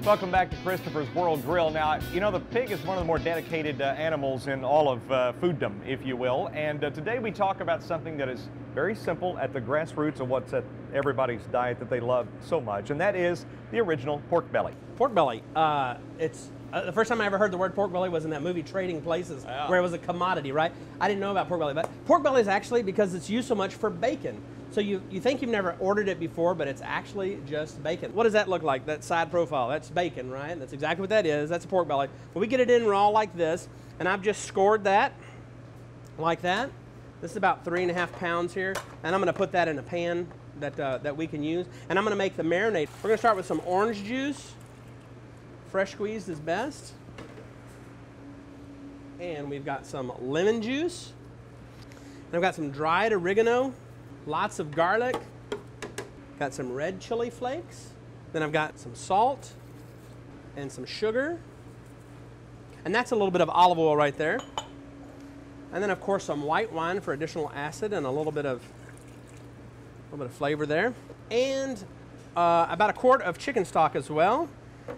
Welcome back to Christopher's World Grill. Now, you know, the pig is one of the more dedicated animals in all of fooddom, if you will. And today we talk about something that is very simple at the grassroots of what's at everybody's diet that they love so much, and that is the original pork belly. Pork belly. It's the first time I ever heard the word pork belly was in that movie Trading Places, where it was a commodity, right? I didn't know about pork belly, but pork belly is actually because it's used so much for bacon. So you think you've never ordered it before, but it's actually just bacon. What does that look like, that side profile? That's bacon, right? That's exactly what that is. That's a pork belly. Well, we get it in raw like this, and I've just scored that like that. This is about 3.5 pounds here, and I'm gonna put that in a pan that we can use, and I'm gonna make the marinade. We're gonna start with some orange juice. Fresh squeezed is best. And we've got some lemon juice. And I've got some dried oregano. Lots of garlic, got some red chili flakes, then I've got some salt and some sugar, and that's a little bit of olive oil right there. And then of course some white wine for additional acid and a little bit of flavor there. And about a quart of chicken stock as well.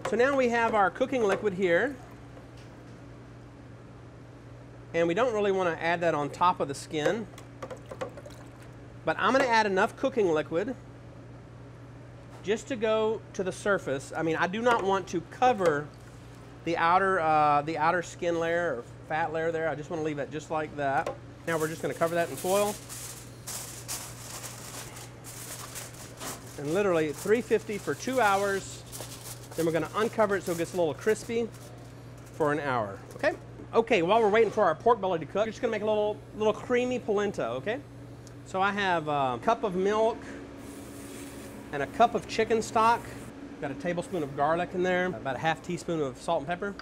So now we have our cooking liquid here. And we don't really want to add that on top of the skin. But I'm going to add enough cooking liquid just to go to the surface. I mean, I do not want to cover the outer skin layer or fat layer there. I just want to leave it just like that. Now we're just going to cover that in foil. And literally 350 for 2 hours. Then we're going to uncover it so it gets a little crispy for an hour. Okay? Okay, while we're waiting for our pork belly to cook, we're just going to make a little creamy polenta, okay? So I have a cup of milk and a cup of chicken stock. Got a tablespoon of garlic in there, about a half teaspoon of salt and pepper.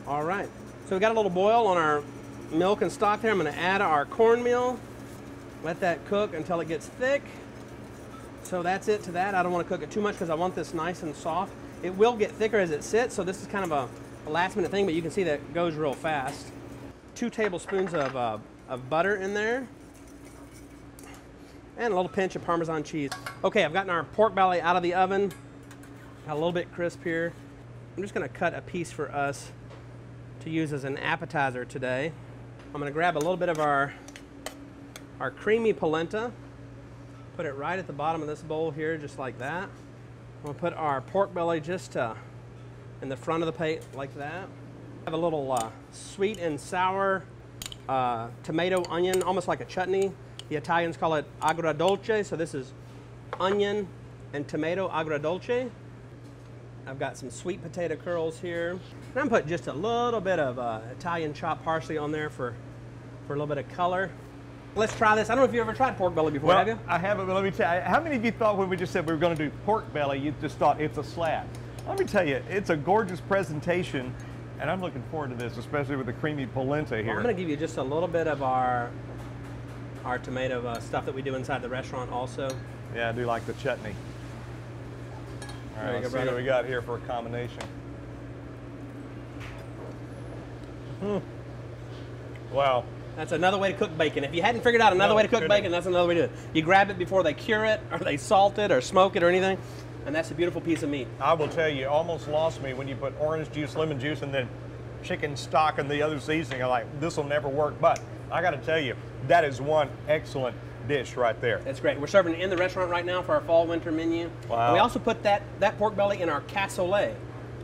All right, so we got a little boil on our milk and stock there. I'm gonna add our cornmeal, let that cook until it gets thick. So that's it to that. I don't wanna cook it too much because I want this nice and soft. It will get thicker as it sits, so this is kind of a last minute thing, but you can see that it goes real fast. 2 tablespoons of butter in there. And a little pinch of Parmesan cheese. Okay, I've gotten our pork belly out of the oven. Got a little bit crisp here. I'm just gonna cut a piece for us to use as an appetizer today. I'm gonna grab a little bit of our creamy polenta, put it right at the bottom of this bowl here, just like that. I'm gonna put our pork belly just in the front of the plate, like that. I have a little sweet and sour tomato onion, almost like a chutney. The Italians call it agrodolce, so this is onion and tomato agrodolce. I've got some sweet potato curls here. And I'm putting just a little bit of Italian chopped parsley on there for a little bit of color. Let's try this. I don't know if you ever tried pork belly before, have you? I haven't, but let me tell you, how many of you thought when we just said we were going to do pork belly, you just thought it's a slab? Let me tell you, it's a gorgeous presentation, and I'm looking forward to this, especially with the creamy polenta here. Well, I'm going to give you just a little bit of our tomato stuff that we do inside the restaurant also. Yeah, I do like the chutney. All right, let's see what we got here for a combination. Wow. That's another way to cook bacon. If you hadn't figured out another way to cook bacon, that's another way to do it. You grab it before they cure it, or they salt it, or smoke it, or anything, and that's a beautiful piece of meat. I will tell you, almost lost me when you put orange juice, lemon juice, and then chicken stock and the other seasoning. I'm like, this will never work, but I got to tell you, that is one excellent dish right there. That's great. We're serving it in the restaurant right now for our fall-winter menu. Wow. And we also put that pork belly in our cassoulet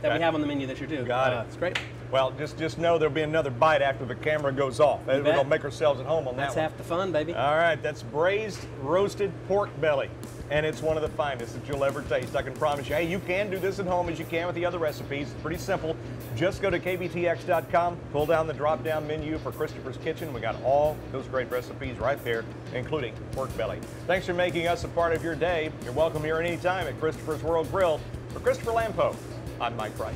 that we have on the menu this year too. Got it. It's great. Well, just know there'll be another bite after the camera goes off. We're going to make ourselves at home on that one. That's half the fun, baby. All right, that's braised roasted pork belly. And it's one of the finest that you'll ever taste. I can promise you. Hey, you can do this at home as you can with the other recipes. It's pretty simple. Just go to kbtx.com, pull down the drop-down menu for Christopher's Kitchen. We got all those great recipes right there, including pork belly. Thanks for making us a part of your day. You're welcome here anytime at Christopher's World Grill. For Christopher Lampo, I'm Mike Wright.